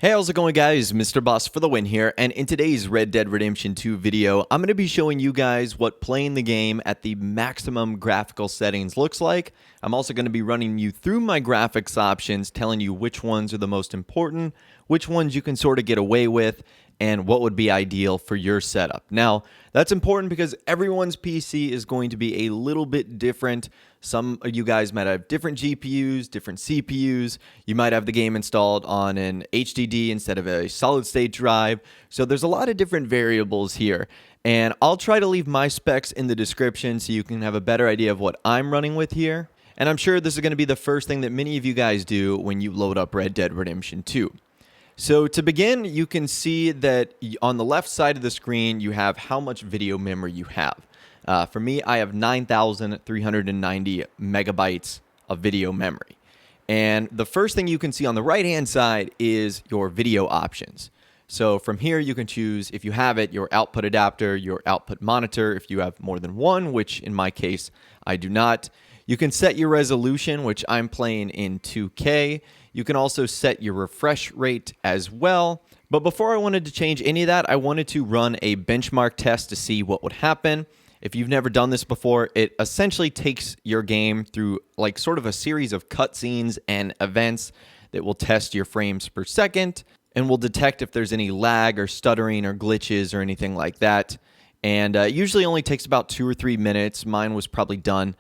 Hey, how's it going, guys? Mr. Boss for the win here, and in today's Red Dead Redemption 2 video, I'm going to be showing you guys what playing the game at the maximum graphical settings looks like. I'm also going to be running you through my graphics options, telling you which ones are the most important, which ones you can sort of get away with, and what would be ideal for your setup. Now, that's important because everyone's PC is going to be a little bit different. Some of you guys might have different GPUs, different CPUs. You might have the game installed on an HDD instead of a solid state drive. So there's a lot of different variables here. And I'll try to leave my specs in the description so you can have a better idea of what I'm running with here. And I'm sure this is going to be the first thing that many of you guys do when you load up Red Dead Redemption 2. So to begin, you can see that on the left side of the screen, you have how much video memory you have. For me, I have 9,390 megabytes of video memory. And the first thing you can see on the right-hand side is your video options. So from here, you can choose, if you have it, your output adapter, your output monitor, if you have more than one, which in my case, I do not. You can set your resolution, which I'm playing in 2K. You can also set your refresh rate as well. But before I wanted to change any of that, I wanted to run a benchmark test to see what would happen. If you've never done this before, it essentially takes your game through like sort of a series of cutscenes and events that will test your frames per second and will detect if there's any lag or stuttering or glitches or anything like that. And usually only takes about 2 or 3 minutes. Mine was probably done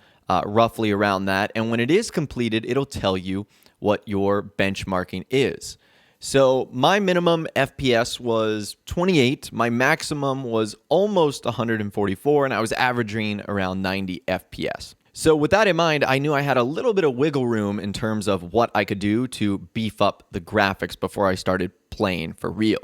roughly around that. And when it is completed, it'll tell you what your benchmarking is. So my minimum FPS was 28, my maximum was almost 144, and I was averaging around 90 FPS. So with that in mind, I knew I had a little bit of wiggle room in terms of what I could do to beef up the graphics before I started playing for real.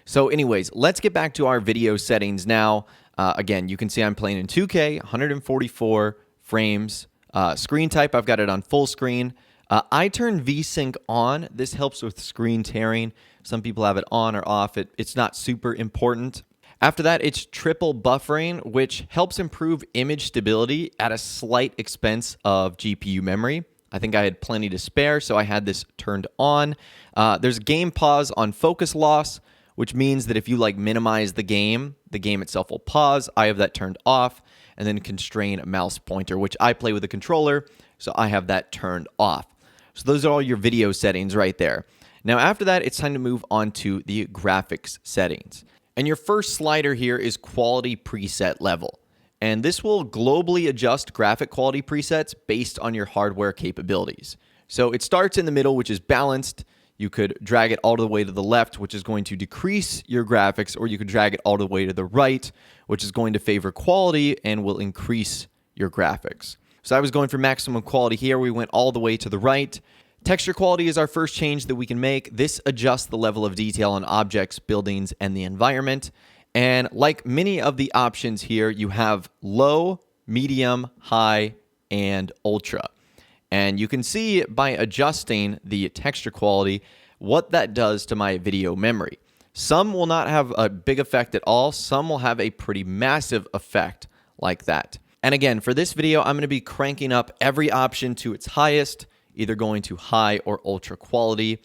So anyways, let's get back to our video settings now. Again, you can see I'm playing in 2K, 144 frames. Screen type, I've got it on full screen. I turn VSync on. This helps with screen tearing. Some people have it on or off. It's not super important. After that, it's triple buffering, which helps improve image stability at a slight expense of GPU memory. I think I had plenty to spare, so I had this turned on. There's game pause on focus loss, which means that if you minimize the game itself will pause. I have that turned off. And then constrain mouse pointer, which I play with a controller, so I have that turned off. So those are all your video settings right there. Now after that, it's time to move on to the graphics settings. And your first slider here is quality preset level. And this will globally adjust graphic quality presets based on your hardware capabilities. So it starts in the middle, which is balanced. You could drag it all the way to the left, which is going to decrease your graphics, or you could drag it all the way to the right, which is going to favor quality and will increase your graphics. So I was going for maximum quality here. We went all the way to the right. Texture quality is our first change that we can make. This adjusts the level of detail on objects, buildings, and the environment. And like many of the options here, you have low, medium, high, and ultra. And you can see by adjusting the texture quality what that does to my video memory. Some will not have a big effect at all. Some will have a pretty massive effect like that. And again, for this video, I'm going to be cranking up every option to its highest, either going to high or ultra quality.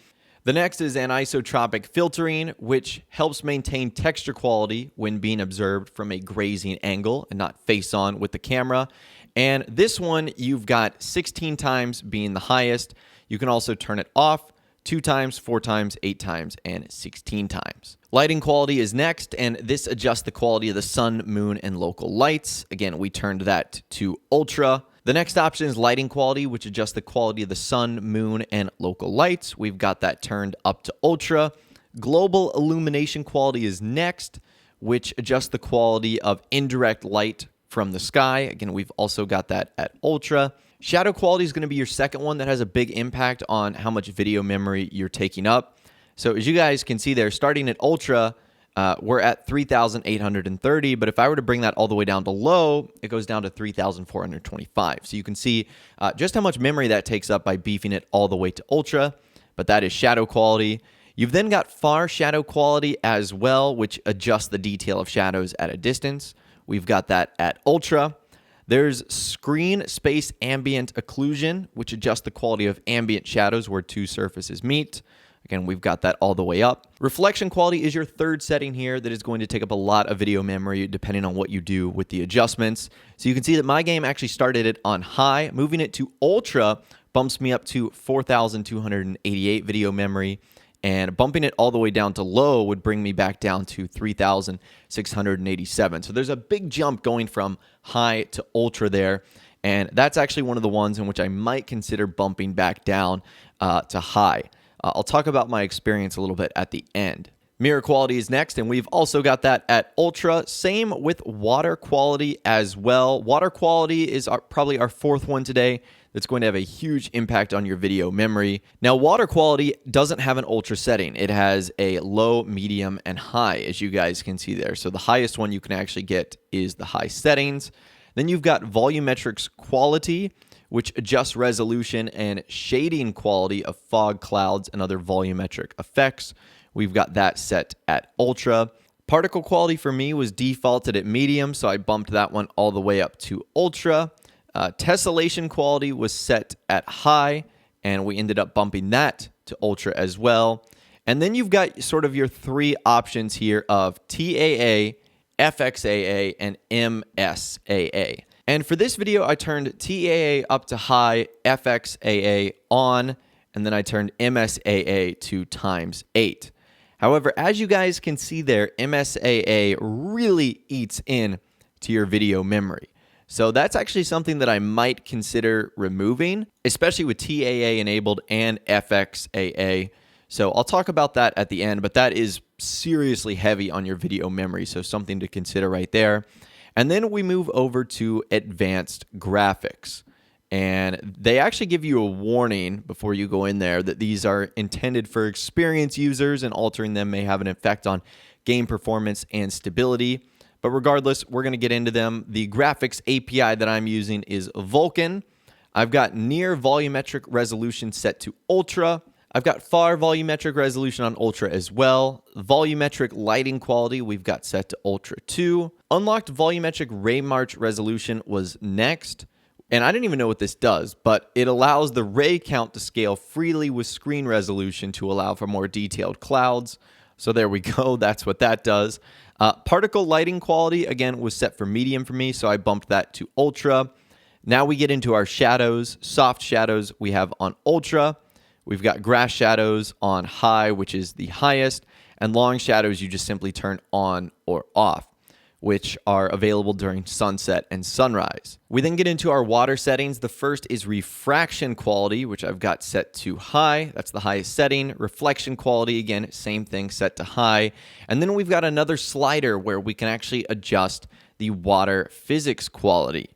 The next is anisotropic filtering, which helps maintain texture quality when being observed from a grazing angle and not face on with the camera. And this one, you've got 16 times being the highest. You can also turn it off 2 times, 4 times, 8 times, and 16 times. Lighting quality is next, and this adjusts the quality of the sun, moon, and local lights. Again, we turned that to ultra. The next option is lighting quality, which adjusts the quality of the sun, moon, and local lights. We've got that turned up to ultra. Global illumination quality is next, which adjusts the quality of indirect light from the sky. Again, we've also got that at ultra. Shadow quality is going to be your second one that has a big impact on how much video memory you're taking up. So as you guys can see there, starting at ultra, we're at 3,830, but if I were to bring that all the way down to low, it goes down to 3,425. So you can see just how much memory that takes up by beefing it all the way to ultra, but that is shadow quality. You've then got far shadow quality as well, which adjusts the detail of shadows at a distance. We've got that at ultra. There's screen space ambient occlusion, which adjusts the quality of ambient shadows where 2 surfaces meet. Again, we've got that all the way up. Reflection quality is your third setting here that is going to take up a lot of video memory depending on what you do with the adjustments. So you can see that my game actually started it on high. Moving it to ultra bumps me up to 4,288 video memory. And bumping it all the way down to low would bring me back down to 3,687. So there's a big jump going from high to ultra there. And that's actually one of the ones in which I might consider bumping back down to high. I'll talk about my experience a little bit at the end. Mirror quality is next, and we've also got that at ultra. Same with water quality as well. Water quality is probably our fourth one today. That's going to have a huge impact on your video memory. Now, water quality doesn't have an ultra setting. It has a low, medium, and high, as you guys can see there. So the highest one you can actually get is the high settings. Then you've got volumetrics quality, which adjusts resolution and shading quality of fog clouds and other volumetric effects. We've got that set at ultra. Particle quality for me was defaulted at medium, so I bumped that one all the way up to ultra. Tessellation quality was set at high, and we ended up bumping that to ultra as well. And then you've got sort of your three options here of TAA, FXAA, and MSAA. And for this video, I turned TAA up to high, FXAA on, and then I turned MSAA to ×8. However, as you guys can see there, MSAA really eats in to your video memory. So that's actually something that I might consider removing, especially with TAA enabled and FXAA. So I'll talk about that at the end, but that is seriously heavy on your video memory, so something to consider right there. And then we move over to advanced graphics. And they actually give you a warning before you go in there that these are intended for experienced users, and altering them may have an effect on game performance and stability. But regardless, we're going to get into them. The graphics API that I'm using is Vulkan. I've got near volumetric resolution set to ultra. I've got far volumetric resolution on ultra as well. Volumetric lighting quality we've got set to ultra 2. Unlocked volumetric ray march resolution was next. And I didn't even know what this does, but it allows the ray count to scale freely with screen resolution to allow for more detailed clouds. So there we go. That's what that does. Particle lighting quality, again, was set for medium for me, so I bumped that to ultra. Now we get into our shadows. Soft shadows we have on ultra. We've got grass shadows on high, which is the highest. And long shadows you just simply turn on or off, which are available during sunset and sunrise. We then get into our water settings. The first is refraction quality, which I've got set to high. That's the highest setting. Reflection quality, again, same thing, set to high. And then we've got another slider where we can actually adjust the water physics quality.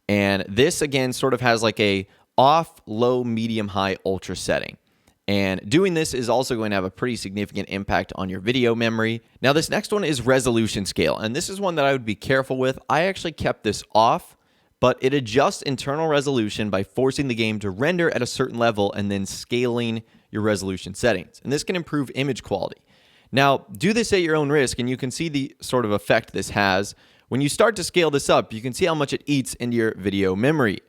And this, again, sort of has like a off, low, medium, high, ultra setting. And doing this is also going to have a pretty significant impact on your video memory. Now, this next one is resolution scale, and this is one that I would be careful with. I actually kept this off, but it adjusts internal resolution by forcing the game to render at a certain level and then scaling your resolution settings. And this can improve image quality. Now, do this at your own risk, and you can see the sort of effect this has. When you start to scale this up, you can see how much it eats into your video memory.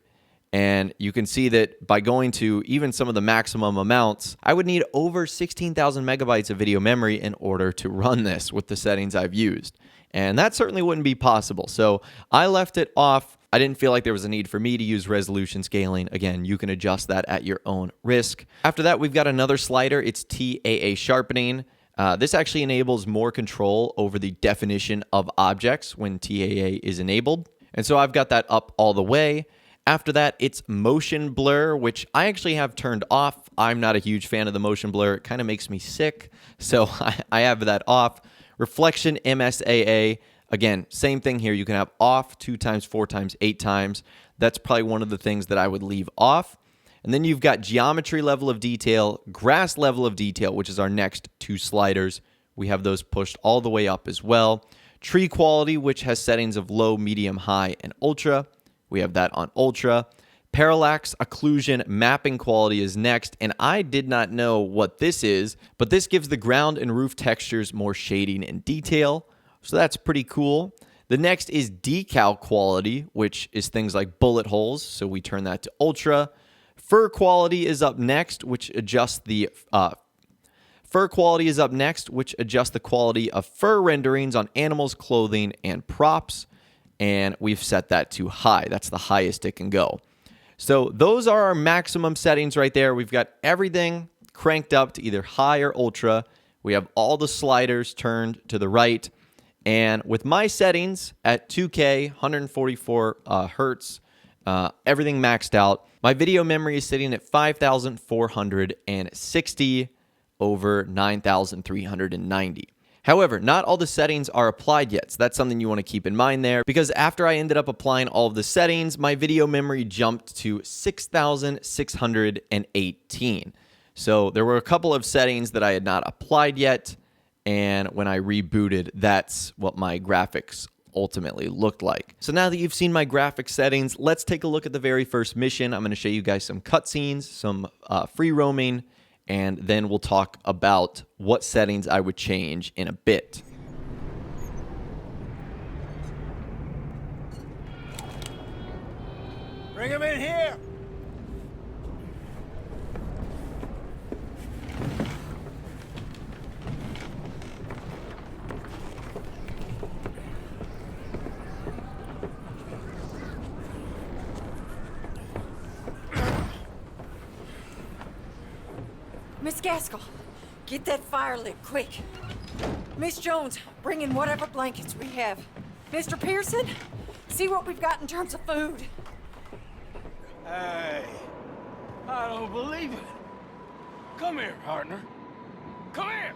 And you can see that by going to even some of the maximum amounts, I would need over 16,000 megabytes of video memory in order to run this with the settings I've used. And that certainly wouldn't be possible. So I left it off. I didn't feel like there was a need for me to use resolution scaling. Again, you can adjust that at your own risk. After that, we've got another slider. It's TAA sharpening. This actually enables more control over the definition of objects when TAA is enabled. And so I've got that up all the way. After that, it's motion blur, which I actually have turned off. I'm not a huge fan of the motion blur. It kind of makes me sick, so I have that off. Reflection MSAA, again, same thing here. You can have off 2 times, 4 times, 8 times. That's probably one of the things that I would leave off. And then you've got geometry level of detail, grass level of detail, which is our next 2 sliders. We have those pushed all the way up as well. Tree quality, which has settings of low, medium, high, and ultra. We have that on ultra. Parallax occlusion mapping quality is next, and I did not know what this is, but this gives the ground and roof textures more shading and detail, so that's pretty cool. The next is decal quality, which is things like bullet holes, so we turn that to ultra. Fur quality is up next, which adjusts the Fur quality is up next, which adjusts the quality of fur renderings on animals, clothing, and props. And we've set that to high. That's the highest it can go. So those are our maximum settings right there. We've got everything cranked up to either high or ultra. We have all the sliders turned to the right. And with my settings at 2K, 144 hertz, everything maxed out, my video memory is sitting at 5,460 over 9,390. However, not all the settings are applied yet, so that's something you want to keep in mind there, because after I ended up applying all of the settings, my video memory jumped to 6,618. So there were a couple of settings that I had not applied yet, and when I rebooted, that's what my graphics ultimately looked like. So now that you've seen my graphics settings, let's take a look at the very first mission. I'm going to show you guys some cutscenes, some free roaming, and then we'll talk about what settings I would change in a bit. Bring him in here! Miss Gaskell, get that fire lit, quick. Miss Jones, bring in whatever blankets we have. Mr. Pearson, see what we've got in terms of food. Hey, I don't believe it. Come here, partner. Come here.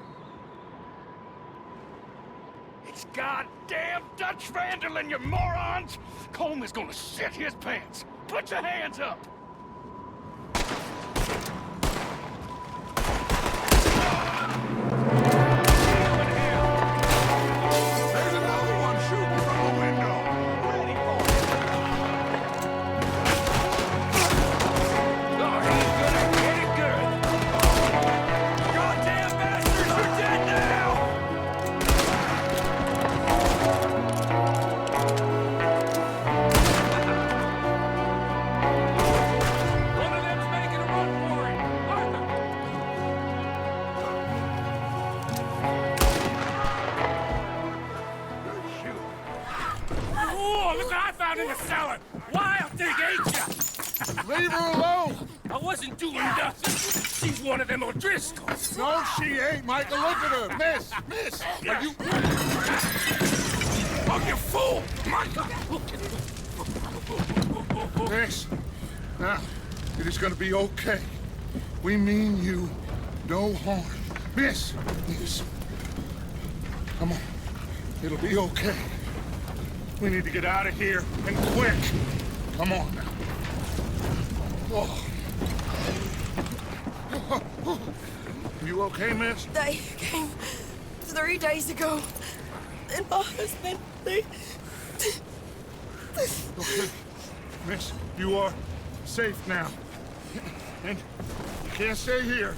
It's goddamn Dutch Vanderlyn, you morons! Colm is gonna shit his pants. Put your hands up. In the cellar! Wild thing, ain't ya? Leave her alone! I wasn't doing nothing. She's one of them O'Driscolls. No, she ain't, Michael. Look at her. Miss! Are you... Oh, you fool! Michael! Miss, now, it is gonna be okay. We mean you no harm. Miss! Come on. It'll be okay. We need to get out of here, and quick. Come on now. Oh. You okay, miss? They came 3 days ago. And my husband, they... Okay. Miss, you are safe now. And you can't stay here.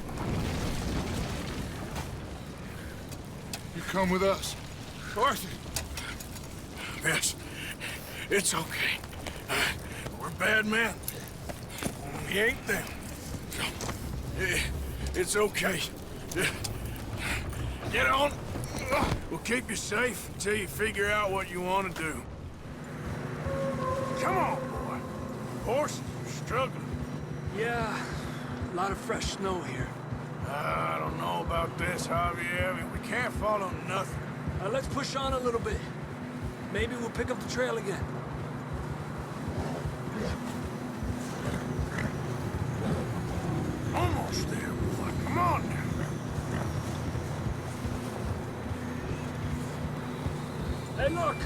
You come with us. Arthur. Miss, it's okay. We're bad men. We ain't them. It's okay. Get on. We'll keep you safe until you figure out what you want to do. Come on, boy. Horses are struggling. Yeah, a lot of fresh snow here. I don't know about this, Javier. I mean, we can't follow nothing. Let's push on a little bit. Maybe we'll pick up the trail again. Almost there, boy. Come on now. Hey, look!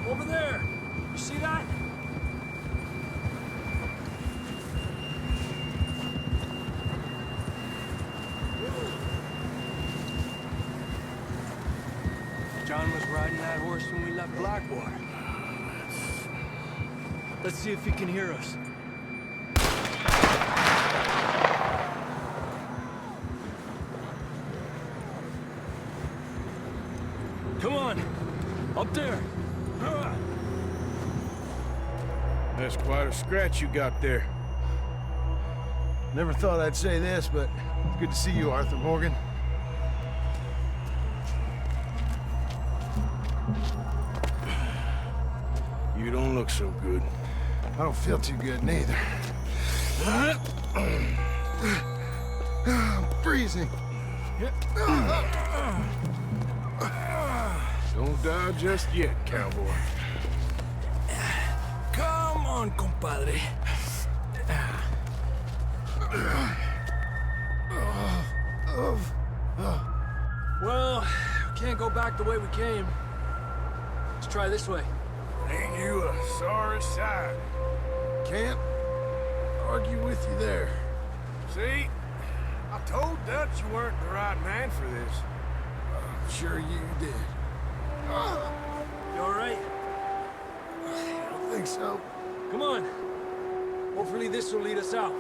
Over there! You see that? John was riding that horse when we left Blackwater. Let's see if he can hear us. Come on! Up there! That's quite a scratch you got there. Never thought I'd say this, but it's good to see you, Arthur Morgan. don't look so good. I don't feel too good neither. I'm freezing. Don't die just yet, cowboy. Come on, compadre. Well, we can't go back the way we came. Let's try this way. Ain't you a sorry sight? Can't argue with you there. See? I told Dutch you weren't the right man for this. I'm sure you did. You all right? I don't think so. Come on. Hopefully this will lead us out.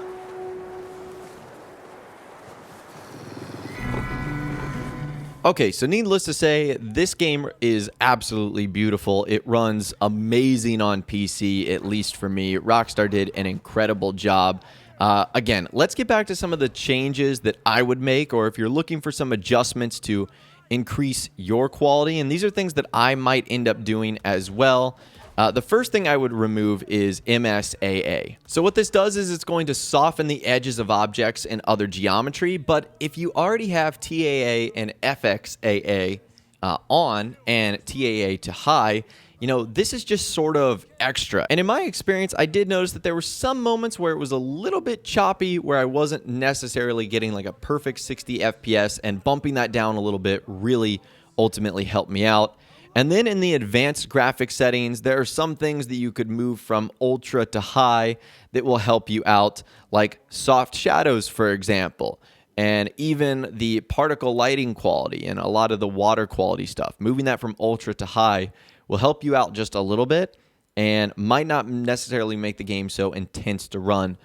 Okay, so needless to say, this game is absolutely beautiful. It runs amazing on PC, at least for me. Rockstar did an incredible job. Again, let's get back to some of the changes that I would make, or if you're looking for some adjustments to increase your quality, and these are things that I might end up doing as well. The first thing I would remove is MSAA. So what this does is it's going to soften the edges of objects and other geometry, but if you already have TAA and FXAA on and TAA to high, you know, this is just sort of extra. And in my experience, I did notice that there were some moments where it was a little bit choppy, where I wasn't necessarily getting like a perfect 60 FPS, and bumping that down a little bit really ultimately helped me out. And then in the advanced graphics settings, there are some things that you could move from ultra to high that will help you out, like soft shadows, for example, and even the particle lighting quality and a lot of the water quality stuff. Moving that from ultra to high will help you out just a little bit and might not necessarily make the game so intense to run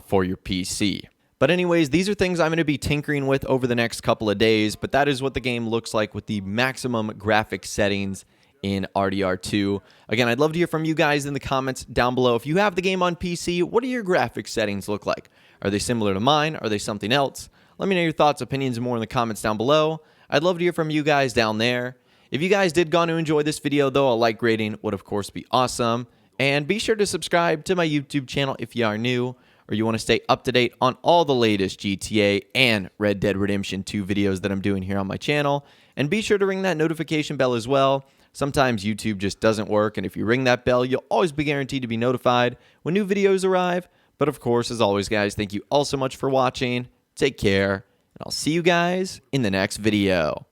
for your PC. But anyways, these are things I'm going to be tinkering with over the next couple of days, but that is what the game looks like with the maximum graphics settings in RDR2. Again, I'd love to hear from you guys in the comments down below. If you have the game on PC, what do your graphics settings look like? Are they similar to mine? Are they something else? Let me know your thoughts, opinions, and more in the comments down below. I'd love to hear from you guys down there. If you guys did go on to enjoy this video, though, a like rating would, of course, be awesome. And be sure to subscribe to my YouTube channel if you are new, or you want to stay up to date on all the latest GTA and Red Dead Redemption 2 videos that I'm doing here on my channel. And be sure to ring that notification bell as well. Sometimes YouTube just doesn't work, and if you ring that bell, you'll always be guaranteed to be notified when new videos arrive. But of course, as always, guys, thank you all so much for watching. Take care, and I'll see you guys in the next video.